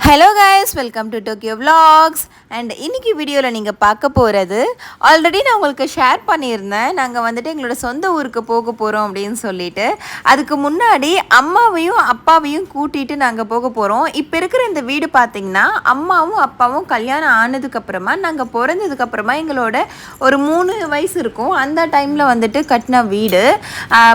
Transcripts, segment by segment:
Hello guys, welcome to Tokyo vlogs. And இன்றைக்கி வீடியோவில் நீங்கள் பார்க்க போகிறது, ஆல்ரெடி நான் உங்களுக்கு ஷேர் பண்ணியிருந்தேன். நாங்கள் வந்துட்டு எங்களோட சொந்த ஊருக்கு போக போகிறோம் அப்படின்னு சொல்லிட்டு. அதுக்கு முன்னாடி அம்மாவையும் அப்பாவையும் கூட்டிகிட்டு நாங்கள் போக போகிறோம். இப்போ இருக்கிற இந்த வீடு பார்த்திங்கன்னா அம்மாவும் அப்பாவும் கல்யாணம் ஆனதுக்கப்புறமா, நாங்கள் பிறந்ததுக்கப்புறமா எங்களோட ஒரு 3 வயசு இருக்கும் அந்த டைமில் வந்துட்டு கட்டின வீடு.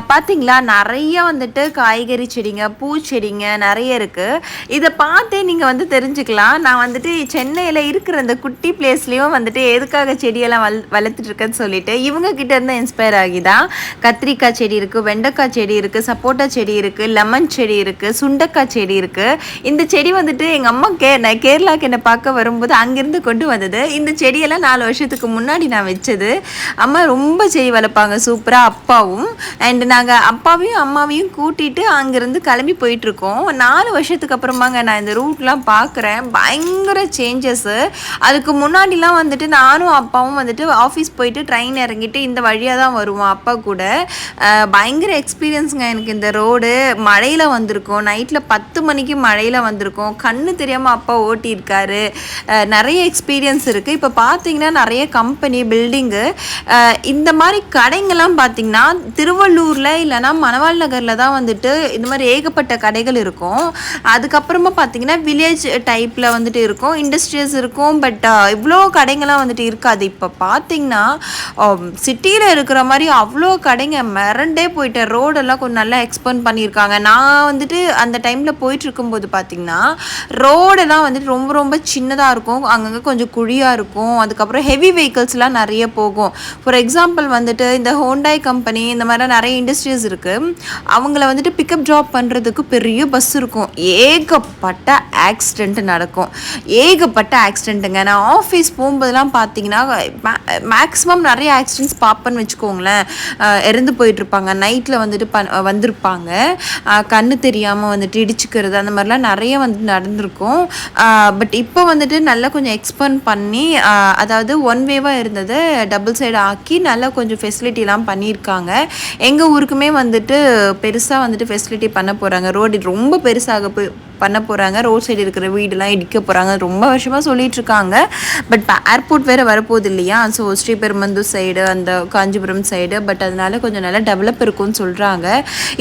பார்த்திங்களா, நிறைய வந்துட்டு காய்கறி செடிங்க, பூச்செடிங்க நிறைய இருக்குது. இதை பார்த்தே நீங்கள் தெரிஞ்சுக்கலாம். நான் வந்துட்டு சென்னையில் இருக்கிற அந்த குட்டி பிளேஸ்லேயும் வந்துட்டு எதுக்காக செடியெல்லாம் வளர்த்துட்டு இருக்கேன்னு சொல்லிட்டு இவங்க கிட்ட இருந்து இன்ஸ்பயர் ஆகிதான். கத்திரிக்காய் செடி இருக்குது, வெண்டைக்காய் செடி இருக்குது, சப்போட்டா செடி இருக்குது, லெமன் செடி இருக்குது, சுண்டக்காய் செடி இருக்குது. இந்த செடி வந்துட்டு எங்கள் அம்மா கேரளாவுக்கு என்னை பார்க்க வரும்போது அங்கேருந்து கொண்டு வந்தது. இந்த செடியெல்லாம் 4 வருஷத்துக்கு முன்னாடி நான் வச்சது. அம்மா ரொம்ப செடி வளர்ப்பாங்க சூப்பராக, அப்பாவும். அண்ட் நாங்கள் அப்பாவையும் அம்மாவையும் கூட்டிகிட்டு அங்கேருந்து கிளம்பி போயிட்டுருக்கோம். 4 வருஷத்துக்கு அப்புறமாங்க நான் இந்த ரூட்லாம் பார்க்குறேன். பயங்கர சேஞ்சஸ்ஸு. அதுக்கு முன்னாடிலாம் வந்துட்டு நானும் அப்பாவும் வந்துட்டு ஆஃபீஸ் போயிட்டு ட்ரெயின் இறங்கிட்டு இந்த வழியாக தான் வருவோம் அப்பா கூட. பயங்கர எக்ஸ்பீரியன்ஸுங்க எனக்கு இந்த ரோடு. மழையில் வந்திருக்கோம், நைட்டில் 10 மணிக்கு மழையில் வந்திருக்கோம், கண்ணு தெரியாமல் அப்பா ஓட்டியிருக்காரு. நிறைய எக்ஸ்பீரியன்ஸ் இருக்குது. இப்போ பார்த்தீங்கன்னா நிறைய கம்பெனி பில்டிங்கு, இந்த மாதிரி கடைங்கள்லாம் பார்த்திங்கன்னா திருவள்ளூரில் இல்லைனா மணவாள் நகரில் தான் வந்துட்டு இந்த மாதிரி ஏகப்பட்ட கடைகள் இருக்கும். அதுக்கப்புறமா பார்த்திங்கன்னா வில்லேஜ் டைப்பில் வந்துட்டு இருக்கும், இண்டஸ்ட்ரியல்ஸ் இருக்கும். பட் இவ்வளோ கடைங்கள்லாம் வந்துட்டு இருக்காது. இப்போ பார்த்திங்கன்னா சிட்டியில் இருக்கிற மாதிரி அவ்வளோ கடைங்க, மிரண்டே போயிட்டேன். ரோடெல்லாம் கொஞ்சம் நல்லா எக்ஸ்பேண்ட் பண்ணியிருக்காங்க. நான் வந்துட்டு அந்த டைமில் போயிட்டுருக்கும்போது பார்த்திங்கன்னா ரோடெல்லாம் வந்துட்டு ரொம்ப ரொம்ப சின்னதாக இருக்கும், அங்கங்கே கொஞ்சம் குழியாக இருக்கும். அதுக்கப்புறம் ஹெவி வெஹிக்கிள்ஸ்லாம் நிறைய போகும். ஃபார் எக்ஸாம்பிள் வந்துட்டு இந்த ஹோண்டாய் கம்பெனி, இந்த மாதிரிலாம் நிறைய இண்டஸ்ட்ரீஸ் இருக்குது. அவங்கள வந்துட்டு பிக்கப் ட்ராப் பண்ணுறதுக்கு பெரிய பஸ் இருக்கும். ஏகப்பட்ட ஆக்சிடெண்ட் நடக்கும், ஏகப்பட்ட ஆக்சிடெண்ட்டுங்க. நான் ஆஃபீஸ் போகும்போதெல்லாம் பார்த்தீங்கன்னா மேக்ஸிமம் நிறைய ஆக்சிடெண்ட்ஸ் பார்ப்பேன்னு வச்சுக்கோங்களேன். இறந்து போயிட்டுருப்பாங்க, நைட்டில் வந்துட்டு வந்திருப்பாங்க, கண்ணு தெரியாமல் வந்துட்டு இடிச்சுக்கிறது, அந்த மாதிரிலாம் நிறைய வந்துட்டு நடந்திருக்கும். பட் இப்போ வந்துட்டு நல்லா கொஞ்சம் எக்ஸ்பேண்ட் பண்ணி, அதாவது 1 வேவாக இருந்தது டபுள் சைடு ஆக்கி நல்லா கொஞ்சம் ஃபெசிலிட்டிலாம் பண்ணியிருக்காங்க. எங்கள் ஊருக்குமே வந்துட்டு பெருசாக வந்துட்டு ஃபெசிலிட்டி பண்ண போகிறாங்க. ரோடு ரொம்ப பெருசாக பண்ண போகிறாங்க. ரோட் சைடு இருக்கிற வீடெலாம் இடிக்க போகிறாங்க, ரொம்ப வருஷமாக சொல்லிகிட்ருக்காங்க. பட் ஏர்போர்ட் வேறு வரப்போகுது இல்லையா, ஸோ ஸ்ரீபெரும்புதூர் சைடு, அந்த காஞ்சிபுரம் சைடு, பட் அதனால கொஞ்சம் நல்லா டெவலப் இருக்கும்னு சொல்கிறாங்க.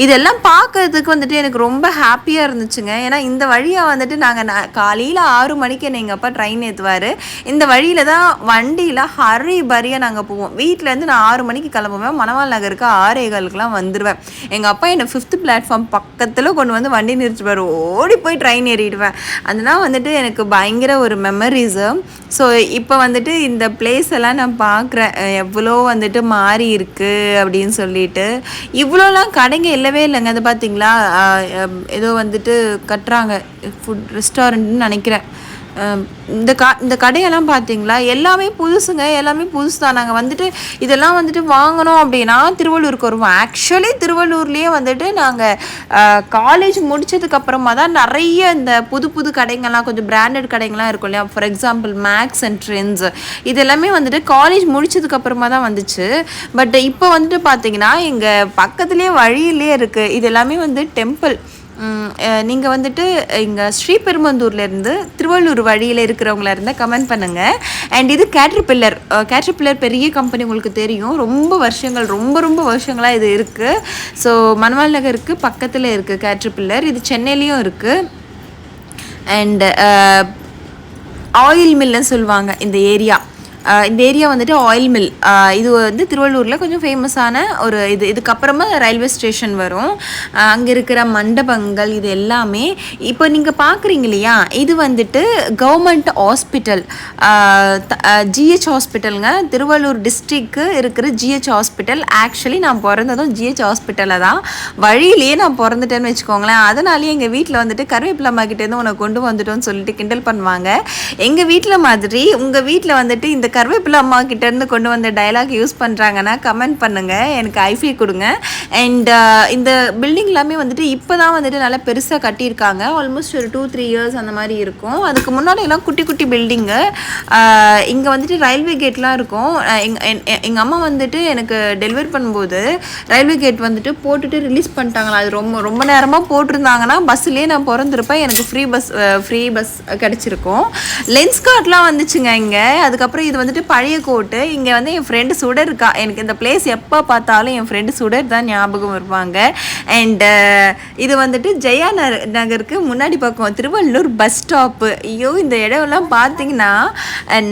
இதெல்லாம் பார்க்கறதுக்கு வந்துட்டு எனக்கு ரொம்ப ஹாப்பியாக இருந்துச்சுங்க. ஏன்னா இந்த வழியாக வந்துட்டு நாங்கள் காலையில் 6 மணிக்கு என்னை எங்கள் அப்பா ட்ரெயின் ஏற்றுவார். இந்த வழியில் தான் வண்டியில் ஹரி பரியாக நாங்கள் போவோம். வீட்டிலேருந்து நான் 6 மணிக்கு கிளம்புவேன், மணவாள் நகருக்கு 6:15க்குலாம் வந்துடுவேன். எங்கள் அப்பா என்னை 5th பிளாட்ஃபார்ம் பக்கத்தில் கொண்டு வந்து வண்டி நிறுத்துவார், ஓடி போய் ட்ரெயின் ஏறிடுவேன். அதெல்லாம் வந்துட்டு எனக்கு பயங்கர ஒரு மெமரிஸு. ஸோ இப்போ வந்துட்டு இந்த பிளேஸ் எல்லாம் நான் பார்க்குறேன், எவ்வளோ வந்துட்டு மாறி இருக்குது அப்படின்னு சொல்லிட்டு. இவ்வளோலாம் கடைங்க இல்லவே இல்லைங்க. அது பார்த்திங்களா, ஏதோ வந்துட்டு கட்டுறாங்க, ஃபுட் ரெஸ்டாரண்ட்னு நினைக்கிறேன். இந்த கடையெல்லாம் பார்த்தீங்களா, எல்லாமே புதுசுங்க, எல்லாமே புதுசு தான். நாங்கள் வந்துட்டு இதெல்லாம் வந்துட்டு வாங்கணும் அப்படின்னா திருவள்ளூருக்கு வருவோம். ஆக்சுவலி திருவள்ளூர்லேயே வந்துட்டு நாங்கள் காலேஜ் முடித்ததுக்கப்புறமா தான் நிறைய இந்த புது புது கடைங்கள்லாம், கொஞ்சம் பிராண்டட் கடைங்கள்லாம் இருக்கும் இல்லையா. For example Max and Trends, இது எல்லாமே வந்துட்டு காலேஜ் முடித்ததுக்கப்புறமா தான் வந்துச்சு. பட் இப்போ வந்துட்டு பார்த்தீங்கன்னா எங்கள் பக்கத்துலேயே வழியிலே இருக்குது. இது எல்லாமே வந்து டெம்பிள். நீங்கள் வந்துட்டு இங்கே ஸ்ரீபெரும்புதூர்லேருந்து திருவள்ளூர் வழியில் இருக்கிறவங்களா இருந்தால் கமெண்ட் பண்ணுங்கள். அண்ட் இது கேட்ரிபில்லர் பெரிய கம்பெனி, உங்களுக்கு தெரியும். ரொம்ப வருஷங்கள், ரொம்ப ரொம்ப வருஷங்களாக இது இருக்குது. ஸோ மணவாள் நகருக்கு பக்கத்தில் இருக்குது கேட்ரிபில்லர். இது சென்னையிலையும் இருக்குது. அண்ட் ஆயில் மில்லுன்னு சொல்லுவாங்க இந்த ஏரியா. இந்த ஏரியா வந்துட்டு ஆயில் மில். இது வந்து திருவள்ளூரில் கொஞ்சம் ஃபேமஸான ஒரு இதுக்கப்புறமா ரயில்வே ஸ்டேஷன் வரும். அங்கே இருக்கிற மண்டபங்கள் இது எல்லாமே இப்போ நீங்கள் பார்க்குறீங்க இல்லையா, இது வந்துட்டு கவர்மெண்ட் ஹாஸ்பிட்டல், ஜிஹெச் ஹாஸ்பிட்டலுங்க. திருவள்ளூர் டிஸ்ட்ரிக்கு இருக்கிற ஜிஹெச் ஹாஸ்பிட்டல். ஆக்சுவலி நான் பிறந்ததும் ஜிஹெச் ஹாஸ்பிட்டலில் தான். வழியிலேயே நான் பிறந்துட்டேன்னு வச்சுக்கோங்களேன். அதனாலேயே எங்கள் வீட்டில் வந்துட்டு கருவேப்பிலம்மா கிட்டேருந்து உனக்கு கொண்டு வந்துட்டோன்னு சொல்லிட்டு கிண்டல் பண்ணுவாங்க. எங்கள் வீட்டில் மாதிரி உங்கள் வீட்டில் வந்துட்டு இந்த கருவேப்பிலை அம்மா கிட்டேருந்து கொண்டு வந்த டைலாக் யூஸ் பண்ணுறாங்கன்னா கமெண்ட் பண்ணுங்கள், எனக்கு ஐஃபை கொடுங்க. அண்ட் இந்த பில்டிங் எல்லாமே வந்துட்டு இப்போ தான் வந்துட்டு நல்லா பெருசாக கட்டியிருக்காங்க. ஆல்மோஸ்ட் ஒரு 2-3 இயர்ஸ் அந்த மாதிரி இருக்கும். அதுக்கு முன்னாடி எல்லாம் குட்டி குட்டி பில்டிங்கு. இங்கே வந்துட்டு ரயில்வே கேட்லாம் இருக்கும். எங்கள் அம்மா வந்துட்டு எனக்கு டெலிவரி பண்ணும்போது ரயில்வே கேட் வந்துட்டு போட்டுட்டு ரிலீஸ் பண்ணிட்டாங்களா. அது ரொம்ப ரொம்ப நேரமாக போட்டிருந்தாங்கன்னா பஸ்ஸுலேயே நான் பிறந்திருப்பேன். எனக்கு ஃப்ரீ பஸ் கிடச்சிருக்கும். லென்ஸ் கார்ட்லாம் வந்துச்சுங்க இங்கே. அதுக்கப்புறம் இது வந்துட்டு பழைய கோட்டு. இங்கே வந்து என் ஃப்ரெண்டு சுடர் இருக்கா. எனக்கு இந்த பிளேஸ் எப்போ பார்த்தாலும் என் ஃப்ரெண்டு சுடர் தான் ஞாபகம் வருவாங்க. அண்டு இது வந்துட்டு ஜெயா நகருக்கு முன்னாடி பக்கம் திருவள்ளூர் பஸ் ஸ்டாப்பு. ஐயோ, இந்த இடம்லாம் பார்த்தீங்கன்னா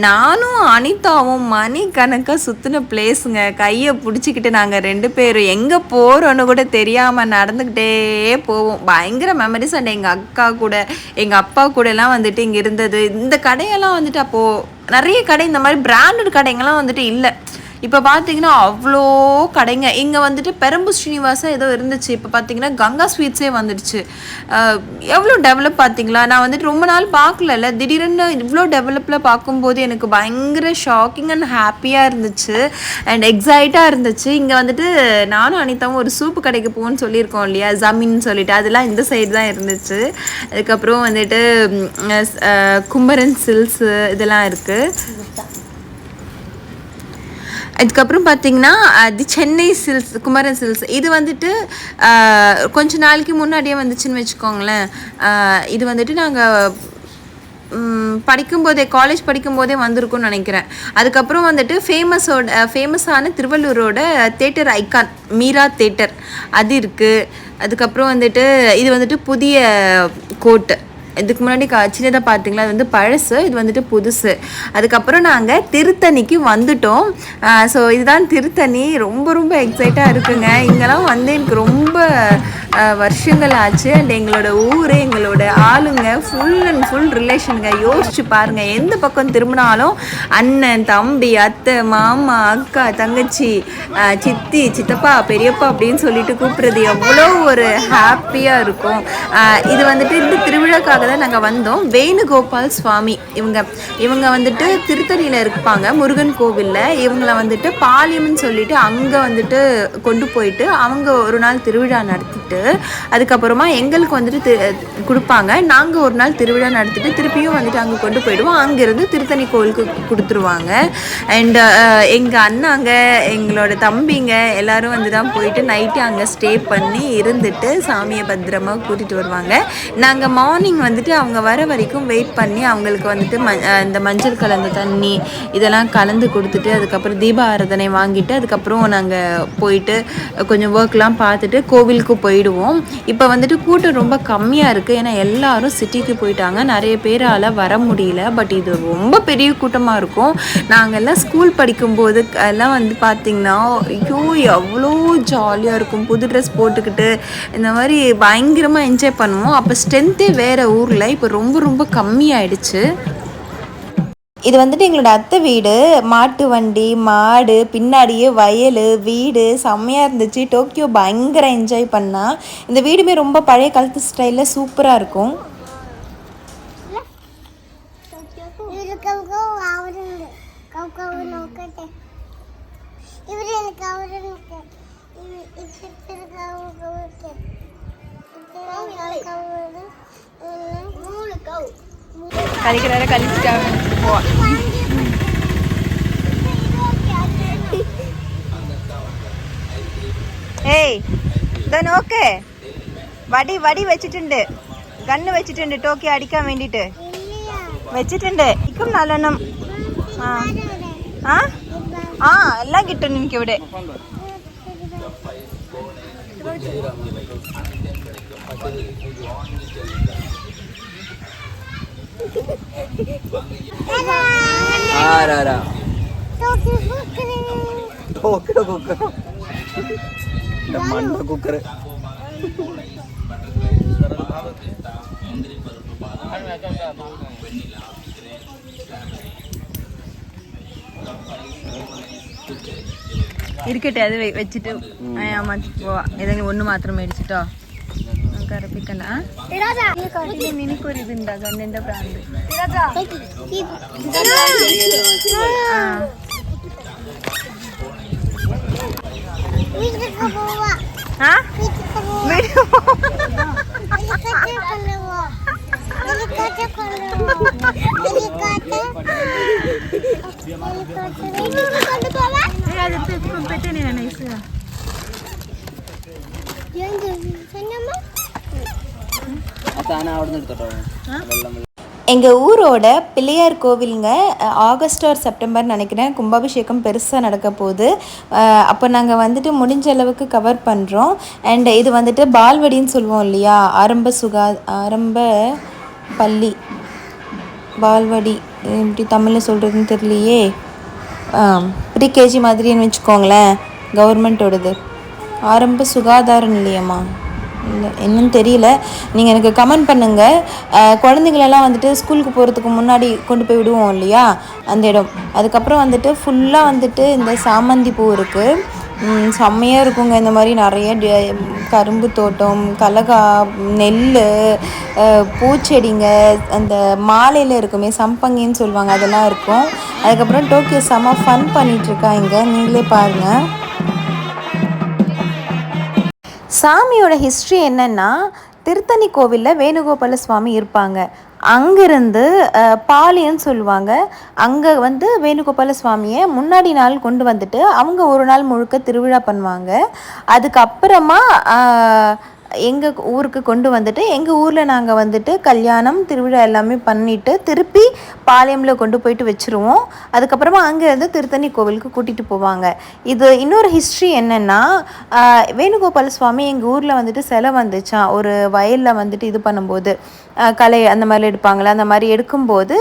நானும் அனிதாவும் மணிக்கணக்காக சுற்றின பிளேஸுங்க. கையை பிடிச்சிக்கிட்டு நாங்கள் 2 பேரும் எங்கே போகிறோன்னு கூட தெரியாமல் நடந்துக்கிட்டே போவோம். பயங்கர மெமரிஸ். அண்ட் எங்கள் அப்பா கூட எல்லாம் வந்துட்டு இங்கே இருந்தது. இந்த கடையெல்லாம் வந்துட்டு அப்போது நிறைய கடை இந்த மாதிரி பிராண்டட் கடைங்கெல்லாம் வந்துட்டு இல்லை. இப்போ பார்த்தீங்கன்னா அவ்வளோ கடைங்க. இங்கே வந்துட்டு பெரம்பூர் ஸ்ரீனிவாசா ஏதோ இருந்துச்சு. இப்போ பார்த்தீங்கன்னா கங்கா ஸ்வீட்ஸே வந்துடுச்சு. எவ்வளோ டெவலப் பார்த்தீங்களா. நான் வந்துட்டு ரொம்ப நாள் பார்க்கல. திடீர்னு இவ்வளோ டெவலப்பில் பார்க்கும்போது எனக்கு பயங்கர ஷாக்கிங் அண்ட் ஹாப்பியாக இருந்துச்சு அண்ட் எக்ஸைட்டாக இருந்துச்சு. இங்கே வந்துட்டு நானும் அனிதாவும் ஒரு சூப்பு கடைக்கு போகணும்னு சொல்லியிருக்கோம் இல்லையா, ஜமீன் சொல்லிட்டு, அதெல்லாம் இந்த சைடு தான் இருந்துச்சு. அதுக்கப்புறம் வந்துட்டு குமரன் சில்ஸு இதெல்லாம் இருக்குது. அதுக்கப்புறம் பார்த்தீங்கன்னா தி சென்னை சில்ஸ், குமரன் சில்ஸ். இது வந்துட்டு கொஞ்ச நாளைக்கு முன்னாடியே வந்துச்சுன்னு வச்சுக்கோங்களேன். இது வந்துட்டு நாங்கள் காலேஜ் படிக்கும்போதே வந்திருக்கும்னு நினைக்கிறேன். அதுக்கப்புறம் வந்துட்டு ஃபேமஸான திருவள்ளூரோட தேட்டர் ஐக்கான் மீரா தேட்டர் அது இருக்குது. அதுக்கப்புறம் வந்துட்டு இது வந்துட்டு புதிய கோட்டு. இதுக்கு முன்னாடி சின்னதாக பார்த்தீங்களா, அது வந்து பழசு, இது வந்துட்டு புதுசு. அதுக்கப்புறம் நாங்கள் திருத்தணிக்கு வந்துட்டோம். ஸோ இதுதான் திருத்தணி. ரொம்ப ரொம்ப எக்ஸைட்டாக இருக்குங்க. இங்கெல்லாம் வந்து எனக்கு ரொம்ப வருஷங்கள் ஆச்சு. அண்ட் எங்களோட ஊர், எங்களோட ஆளுங்க ஃபுல் அண்ட் ஃபுல் ரிலேஷனுங்க. யோசிச்சு பாருங்கள், எந்த பக்கம் திரும்பினாலும் அண்ணன், தம்பி, அத்தை, மாமா, அக்கா, தங்கச்சி, சித்தி, சித்தப்பா, பெரியப்பா அப்படின்னு சொல்லிட்டு கூப்பிட்றது எவ்வளோ ஒரு ஹாப்பியாக இருக்கும். இது வந்துட்டு இந்த திருவிழாக்காக தான் நாங்கள் வந்தோம். வேணுகோபால் சுவாமி இவங்க வந்துட்டு திருத்தணியில் இருப்பாங்க, முருகன் கோவிலில். இவங்களை வந்துட்டு பாலியம்னு சொல்லிட்டு அங்கே வந்துட்டு கொண்டு போயிட்டு அவங்க ஒரு நாள் திருவிழா நடத்திட்டு அதுக்கப்புறமா எங்களுக்கு வந்துட்டு கொடுப்பாங்க. நாங்கள் ஒரு நாள் திருவிழா நடத்திட்டு திருப்பியும் வந்துட்டு அங்கே கொண்டு போயிடுவோம். அங்கேருந்து திருத்தணி கோவிலுக்கு கொடுத்துருவாங்க. அண்ட் எங்கள் அண்ணாங்க, எங்களோட தம்பிங்க எல்லோரும் வந்து தான் போயிட்டு நைட்டு அங்கே ஸ்டே பண்ணி இருந்துட்டு சாமியை பத்திரமா கூட்டிகிட்டு வருவாங்க. நாங்கள் மார்னிங் வந்துட்டு அவங்க வர வரைக்கும் வெயிட் பண்ணி அவங்களுக்கு வந்துட்டு இந்த மஞ்சள் கலந்த தண்ணி இதெல்லாம் கலந்து கொடுத்துட்டு அதுக்கப்புறம் தீப ஆராதனை வாங்கிட்டு அதுக்கப்புறம் நாங்கள் போயிட்டு கொஞ்சம் ஒர்க்லாம் பார்த்துட்டு கோவிலுக்கு போயிடுவோம். இப்போ வந்துட்டு கூட்டம் ரொம்ப கம்மியாக இருக்குது. ஏன்னா எல்லாரும் சிட்டிக்கு போயிட்டாங்க. நிறைய பேரால் வர முடியல. பட் இது ரொம்ப பெரிய கூட்டமாக இருக்கும். நாங்கள் எல்லாம் ஸ்கூல் படிக்கும்போது எல்லாம் வந்து பார்த்திங்கன்னா ஐயோ எவ்வளோ ஜாலியாக இருக்கும். புது ட்ரெஸ் போட்டுக்கிட்டு இந்த மாதிரி பயங்கரமாக என்ஜாய் பண்ணுவோம். அப்போ ஸ்ட்ரென்த்தே வேறு ஊரில் இப்போ ரொம்ப ரொம்ப கம்மியாயிடுச்சு. இது வந்துட்டு எங்களோட அத்தை வீடு. மாட்டு வண்டி, மாடு, பின்னாடியே வயல், வீடு செம்மையாக இருந்துச்சு. டோக்கியோ பயங்கர என்ஜாய் பண்ணா. இந்த வீடுமே ரொம்ப பழைய காலத்து ஸ்டைலில் சூப்பராக இருக்கும். கழிக்கிறார கழிச்சிட்டாங்க. ஏய் தென் ஓகே. வடி வச்சிട്ടുണ്ട്, கண்ணு வச்சிട്ടുണ്ട്. டோக்கியோ அடிக்க வேண்டிட்டு വെച്ചിട്ടുണ്ട്. ഇക്കും നല്ലോണം എല്ലാം കിട്ടും എനിക്ക് ഇവിടെ. കുക്കർ ഇരിക്കട്ടെ. അത് വെച്ചിട്ട് പോവാ. ഏതെങ്കിലും ഒന്ന് മാത്രം മേടിച്ചിട്ടോ നമുക്ക് അറപ്പിക്കണ്ട. നിനക്കൊരിതുണ്ടാ ഗണ്ണിന്റെ ബ്രാൻഡ്. எங்கள் ஊரோட பிள்ளையார் கோவிலுங்க ஆகஸ்ட் ஆர் செப்டம்பர் நினைக்கிறேன் கும்பாபிஷேகம் பெருசாக நடக்க போகுது. அப்போ நாங்கள் வந்துட்டு முடிஞ்ச அளவுக்கு கவர் பண்ணுறோம். அண்ட் இது வந்துட்டு பால்வடின்னு சொல்லுவோம் இல்லையா, ஆரம்ப பள்ளி பால்வடி எப்படி தமிழில் சொல்கிறதுன்னு தெரியலையே, ப்ரீகேஜி மாதிரின்னு வச்சுக்கோங்களேன், கவர்மெண்ட்டோடது. ஆரம்ப சுகாதார நிலையமா இல்லை என்னன்னு தெரியல, நீங்கள் எனக்கு கமெண்ட் பண்ணுங்கள். குழந்தைங்களெல்லாம் வந்துட்டு ஸ்கூலுக்கு போகிறதுக்கு முன்னாடி கொண்டு போய் விடுவோம் இல்லையா, அந்த இடம். அதுக்கப்புறம் வந்துட்டு ஃபுல்லாக வந்துட்டு இந்த சாமந்தி பூ இருக்குது, செம்மையாக இருக்குங்க. இந்த மாதிரி நிறைய கரும்பு தோட்டம், கலகா, நெல், பூச்செடிங்க, அந்த மாலையில் இருக்குமே சம்பங்கின்னு சொல்லுவாங்க, அதெல்லாம் இருக்கும். அதுக்கப்புறம் டோக்கியோ செம்ம ஃபன் பண்ணிகிட்ருக்காங்க, நீங்களே பாருங்கள். சாமியோட ஹிஸ்ட்ரி என்னென்னா, திருத்தணி கோவிலில் வேணுகோபால சுவாமி இருப்பாங்க. அங்கேருந்து பாளையம்னு சொல்லுவாங்க, அங்கே வந்து வேணுகோபால சுவாமியை முன்னாடி நாள் கொண்டு வந்துட்டு அவங்க ஒரு நாள் முழுக்க திருவிழா பண்ணுவாங்க. அதுக்கப்புறமா எங்கள் ஊருக்கு கொண்டு வந்துட்டு எங்கள் ஊரில் நாங்கள் வந்துட்டு கல்யாணம் திருவிழா எல்லாமே பண்ணிவிட்டு திருப்பி பாளையமில் கொண்டு போயிட்டு வச்சுருவோம். அதுக்கப்புறமா அங்கேருந்து திருத்தணி கோவிலுக்கு கூட்டிகிட்டு போவாங்க. இது இன்னொரு ஹிஸ்ட்ரி என்னென்னா, வேணுகோபால சுவாமி எங்கள் ஊரில் வந்துட்டு சிலை வந்துச்சான், ஒரு வயலில் வந்துட்டு இது பண்ணும்போது களை அந்த மாதிரி எடுப்பாங்களே, அந்த மாதிரி எடுக்கும்போது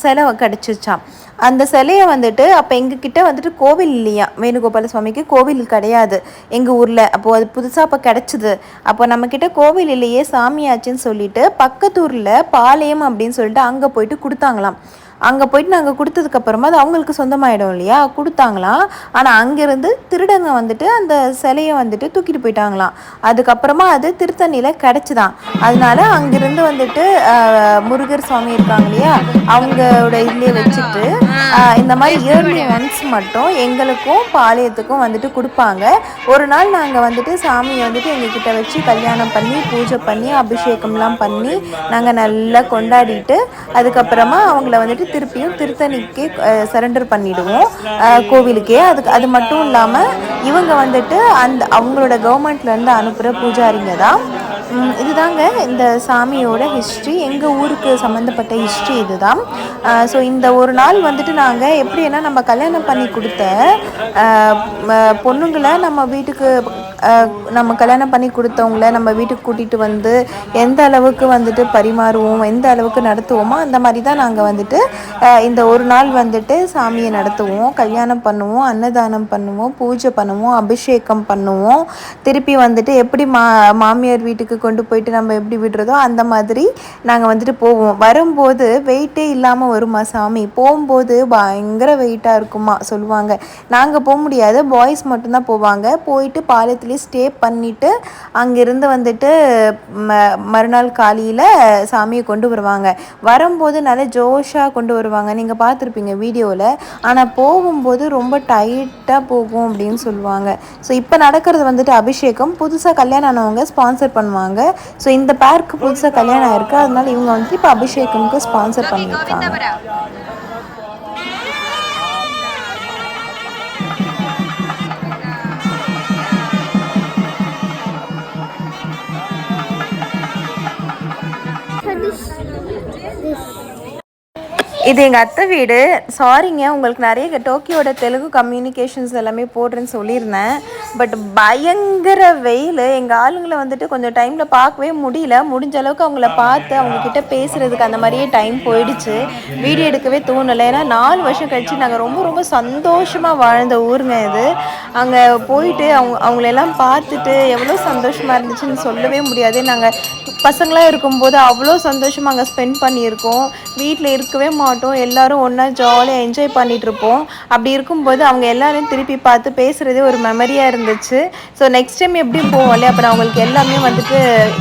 சிலை கிடச்சிச்சான். அந்த சிலையை வந்துட்டு அப்போ எங்ககிட்ட வந்துட்டு கோவில் இல்லையா, வேணுகோபால சுவாமிக்கு கோவில் கிடையாது எங்கள் ஊரில். அப்போது அது புதுசாக அப்போ கிடச்சிது. அப்போ நம்மக்கிட்ட கோவில் இல்லையே, சாமியாச்சுன்னு சொல்லிட்டு பக்கத்தூரில் பாளையம் அப்படின்னு சொல்லிட்டு அங்கே போயிட்டு கொடுத்தாங்களாம். அங்கே போயிட்டு நாங்கள் கொடுத்ததுக்கப்புறமா அது அவங்களுக்கு சொந்தமாயிடும் இல்லையா, கொடுத்தாங்களாம். ஆனால் அங்கேருந்து திருடங்க வந்துட்டு அந்த சிலையை வந்துட்டு தூக்கிட்டு போயிட்டாங்களாம். அதுக்கப்புறமா அது திருத்தணியில் கிடச்சிதான். அதனால அங்கேருந்து வந்துட்டு முருகர் சுவாமி இருக்காங்க இல்லையா, அவங்களோட இதுலேயே வச்சுட்டு இந்த மாதிரி இயர்லி ஒன்ஸ் மட்டும் எங்களுக்கும் பாளையத்துக்கும் வந்துட்டு கொடுப்பாங்க. ஒரு நாள் நாங்கள் வந்துட்டு சாமியை வந்துட்டு எங்ககிட்ட வச்சு கல்யாணம் பண்ணி பூஜை பண்ணி அபிஷேகம்லாம் பண்ணி நாங்கள் நல்லா கொண்டாடிட்டு அதுக்கப்புறமா அவங்கள வந்துட்டு திருப்பியும் திருத்தணிக்கே சரண்டர் பண்ணிடுவோம் கோவிலுக்கே. அது மட்டும் இல்லாமல் இவங்க வந்துட்டு அவங்களோட கவர்மெண்ட்லேருந்து அனுப்புகிற பூஜாரிங்க தான். இதுதாங்க இந்த சாமியோட ஹிஸ்ட்ரி, எங்கள் ஊருக்கு சம்மந்தப்பட்ட ஹிஸ்ட்ரி இதுதான். ஸோ இந்த ஒரு நாள் வந்துட்டு நாங்கள் எப்படின்னா, நம்ம கல்யாணம் பண்ணி கொடுத்த பொண்ணுங்களை நம்ம வீட்டுக்கு நம்ம கல்யாணம் பண்ணி கொடுத்தவங்கள நம்ம வீட்டுக்கு கூட்டிகிட்டு வந்து எந்த அளவுக்கு வந்துட்டு பரிமாறுவோம், எந்த அளவுக்கு நடத்துவோமோ அந்த மாதிரி தான் நாங்கள் வந்துட்டு இந்த ஒரு நாள் வந்துட்டு சாமியை நடத்துவோம், கல்யாணம் பண்ணுவோம், அன்னதானம் பண்ணுவோம், பூஜை பண்ணுவோம், அபிஷேகம் பண்ணுவோம். திருப்பி வந்துட்டு எப்படி மாமியார் வீட்டுக்கு கொண்டு போயிட்டு நம்ம எப்படி விடுறதோ அந்த மாதிரி நாங்கள் வந்துட்டு போவோம். வரும்போது வெயிட்டே இல்லாமல் வருமா சாமி, போகும்போது பயங்கர வெயிட்டாக இருக்குமா சொல்லுவாங்க. நாங்கள் போக முடியாது, பாய்ஸ் மட்டும்தான் போவாங்க. போயிட்டு பாளையத்துலேயே ஸ்டே பண்ணிவிட்டு அங்கேருந்து வந்துட்டு மறுநாள் காலையில் சாமியை கொண்டு வருவாங்க. வரும்போது நல்லா ஜோஷாக கொண்டு வருவாங்க, நீங்கள் பார்த்துருப்பீங்க வீடியோவில். ஆனால் போகும்போது ரொம்ப டைட்டாக போகும் அப்படின்னு சொல்லுவாங்க. ஸோ இப்போ நடக்கிறது வந்துட்டு அபிஷேகம், புதுசாக கல்யாணம் ஆனவங்க ஸ்பான்சர் பண்ணுவாங்க. ஸோ இந்த பேருக்கு புதுசாக கல்யாணம் ஆயிருக்கு, அதனால இவங்க வந்துட்டு இப்போ அபிஷேகம்க்கு ஸ்பான்சர் பண்ணியிருக்காங்க. இது எங்கள் அத்தை வீடு. சாரிங்க, உங்களுக்கு நிறைய டோக்கியோட தெலுங்கு கம்யூனிகேஷன்ஸ் எல்லாமே போடுறேன்னு சொல்லியிருந்தேன். பட் பயங்கர வெயில், எங்கள் ஆளுங்களை வந்துட்டு கொஞ்சம் டைமில் பார்க்கவே முடியல. முடிஞ்ச அளவுக்கு அவங்கள பார்த்து அவங்கக்கிட்ட பேசுகிறதுக்கு அந்த மாதிரியே டைம் போயிடுச்சு. வீடியோ எடுக்கவே தோணலை. ஏன்னா 4 வருஷம் கழிச்சு நாங்கள் ரொம்ப ரொம்ப சந்தோஷமாக வாழ்ந்த ஊருங்க இது. அங்கே போயிட்டு அவங்களெல்லாம் பார்த்துட்டு எவ்வளோ சந்தோஷமாக இருந்துச்சுன்னு சொல்லவே முடியாது. நாங்கள் பசங்களாம் இருக்கும்போது அவ்வளோ சந்தோஷமாக அங்கே ஸ்பெண்ட் பண்ணியிருக்கோம். வீட்டில் இருக்கவே மாட்டோம், மாட்டோம், எல்லோரும் ஒன்றா ஜாலியாக என்ஜாய் பண்ணிகிட்ருப்போம். அப்படி இருக்கும்போது அவங்க எல்லோரையும் திருப்பி பார்த்து பேசுகிறதே ஒரு மெமரியாக இருந்துச்சு. ஸோ நெக்ஸ்ட் டைம் எப்படி போவோம் இல்லையா, அப்போ நான் அவங்களுக்கு எல்லாமே வந்துட்டு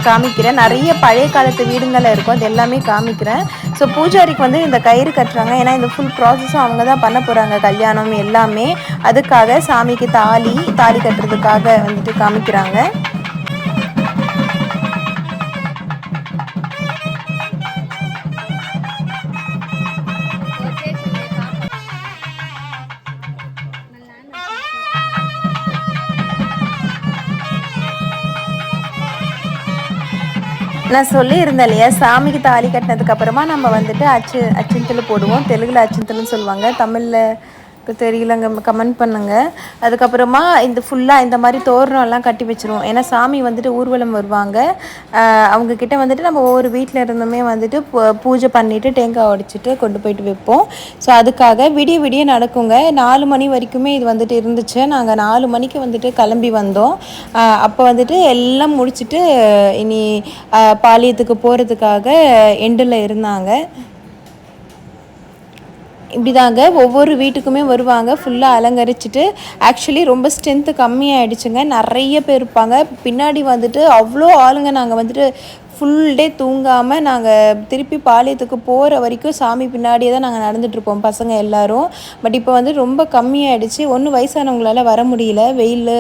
காமிக்கிறேன். நிறைய பழைய காலத்து வீடுங்களில் இருக்கும், அது எல்லாமே காமிக்கிறேன். ஸோ பூஜாரிக்கு வந்து இந்த கயிறு கட்டுறாங்க, ஏன்னா இந்த ஃபுல் ப்ராசஸும் அவங்க தான் பண்ண போகிறாங்க, கல்யாணம் எல்லாமே. அதுக்காக சாமிக்கு தாலி கட்டுறதுக்காக வந்துட்டு காமிக்கிறாங்க. நான் சொல்லியிருந்தேன் இல்லையா, சாமிக்கு தாலி கட்டினதுக்கப்புறமா நம்ம வந்துட்டு அச்சிந்தல் போடுவோம். தெலுங்கில் அச்சிந்தல்னு சொல்லுவாங்க, தமிழில் தெரியலங்க, கமெண்ட் பண்ணுங்கள். அதுக்கப்புறமா இந்த ஃபுல்லாக இந்த மாதிரி தோரணம்லாம் கட்டி வச்சுருவோம். ஏன்னா சாமி வந்துட்டு ஊர்வலம் வருவாங்க, அவங்கக்கிட்ட வந்துட்டு நம்ம ஒவ்வொரு வீட்டில் இருந்துமே வந்துட்டு பூஜை பண்ணிவிட்டு தேங்காய் உடைச்சிட்டு கொண்டு போயிட்டு வைப்போம். ஸோ அதுக்காக விடிய நடக்குங்க. 4 மணி வரைக்குமே இது வந்துட்டு இருந்துச்சு. நாங்கள் 4 மணிக்கு வந்துட்டு கிளம்பி வந்தோம். அப்போ வந்துட்டு எல்லாம் முடிச்சுட்டு இனி பாளையத்துக்கு போகிறதுக்காக எண்டில் இருந்தாங்க. இப்படி தாங்க ஒவ்வொரு வீட்டுக்குமே வருவாங்க, ஃபுல்லாக அலங்கரிச்சிட்டு. ஆக்சுவலி ரொம்ப ஸ்ட்ரென்த்து கம்மியாகிடுச்சுங்க, நிறைய பேர் இருப்பாங்க பின்னாடி வந்துட்டு. அவ்வளோ ஆளுங்க. நாங்கள் வந்துட்டு ஃபுல் டே தூங்காமல் நாங்கள் திருப்பி பாளையத்துக்கு போகிற வரைக்கும் சாமி பின்னாடியே தான் நாங்கள் நடந்துகிட்ருப்போம், பசங்க எல்லோரும். பட் இப்போ வந்து ரொம்ப கம்மியாகிடுச்சு. ஒன்றும் வயசானவங்களால வர முடியல, வெயில்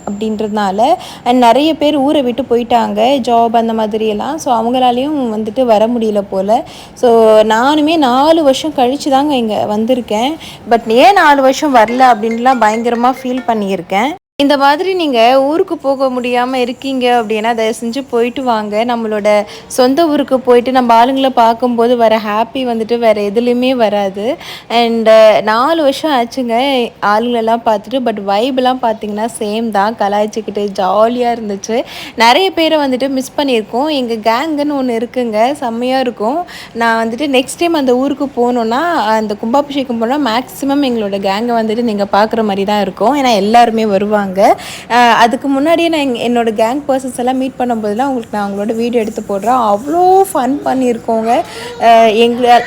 அப்படின்றதுனால. அண்ட் நிறைய பேர் ஊரை விட்டு போயிட்டாங்க, ஜாப் அந்த மாதிரியெல்லாம். ஸோ அவங்களாலையும் வந்துட்டு வர முடியல போல். ஸோ நானுமே 4 வருஷம் கழித்து தாங்க இங்கே வந்திருக்கேன். பட் ஏன் 4 வருஷம் வரல அப்படின்லாம் பயங்கரமாக ஃபீல் பண்ணியிருக்கேன். இந்த மாதிரி நீங்கள் ஊருக்கு போக முடியாமல் இருக்கீங்க அப்படின்னா தயவு செஞ்சு போயிட்டு வாங்க. நம்மளோட சொந்த ஊருக்கு போயிட்டு நம்ம ஆளுங்களை பார்க்கும்போது வர ஹாப்பி வந்துட்டு வேறு எதுலேயுமே வராது. அண்டு 4 வருஷம் ஆச்சுங்க ஆளுங்களெல்லாம் பார்த்துட்டு. பட் வைப்லாம் பார்த்திங்கன்னா சேம் தான், கலாய்ச்சிக்கிட்டு ஜாலியாக இருந்துச்சு. நிறைய பேரை வந்துட்டு மிஸ் பண்ணியிருக்கோம். எங்கள் கேங்குன்னு ஒன்று இருக்குங்க, செம்மையாக இருக்கும். நான் வந்துட்டு நெக்ஸ்ட் டைம் அந்த ஊருக்கு போகணுன்னா, அந்த கும்பாபிஷேகம் போனால் மேக்ஸிமம் எங்களோட கேங்கை வந்துட்டு நீங்கள் பார்க்குற மாதிரி தான் இருக்கும், ஏன்னா எல்லாருமே வருவாங்க. அதுக்கு முன்னாடியே நான் என்னோட கேங் பர்சன்ஸ் எல்லாம் மீட் பண்ணும்போதெல்லாம் உங்களுக்கு நான் அவங்களோட வீடியோ எடுத்து போடுறேன். அவ்வளோ ஃபன் பண்ணியிருக்கோங்க.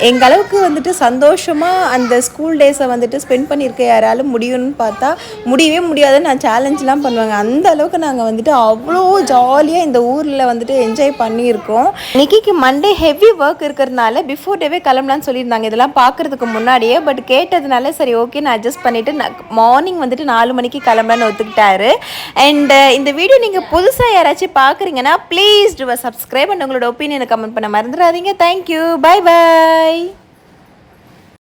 எங்கள் அளவுக்கு வந்துட்டு சந்தோஷமாக அந்த ஸ்கூல் டேஸை வந்துட்டு ஸ்பெண்ட் பண்ணியிருக்க யாராலும் முடியும்னு பார்த்தா முடியவே முடியாதுன்னு நான் சேலஞ்செலாம் பண்ணுவேங்க. அந்த அளவுக்கு நாங்கள் வந்துட்டு அவ்வளோ ஜாலியாக இந்த ஊரில் வந்துட்டு என்ஜாய் பண்ணியிருக்கோம். இன்னைக்கு மண்டே ஹெவி ஒர்க் இருக்கிறதுனால பிஃபோர் டேவே கிளம்பலான்னு சொல்லியிருந்தாங்க, இதெல்லாம் பார்க்குறதுக்கு முன்னாடியே. பட் கேட்டதுனால சரி ஓகே நான் அட்ஜஸ்ட் பண்ணிவிட்டு மார்னிங் வந்துட்டு 4 மணிக்கு கிளம்பலான்னு ஒத்துக்கிட்டாரு. அண்ட் இந்த வீடியோ நீங்கள் புதுசாக யாராச்சும் பார்க்குறீங்கன்னா ப்ளீஸ் டூ சப்ஸ்கிரைப் அண்ட் உங்களோட ஒப்பீனியனை கமெண்ட் பண்ண மறந்துடாதீங்க. Thank you, bye bye.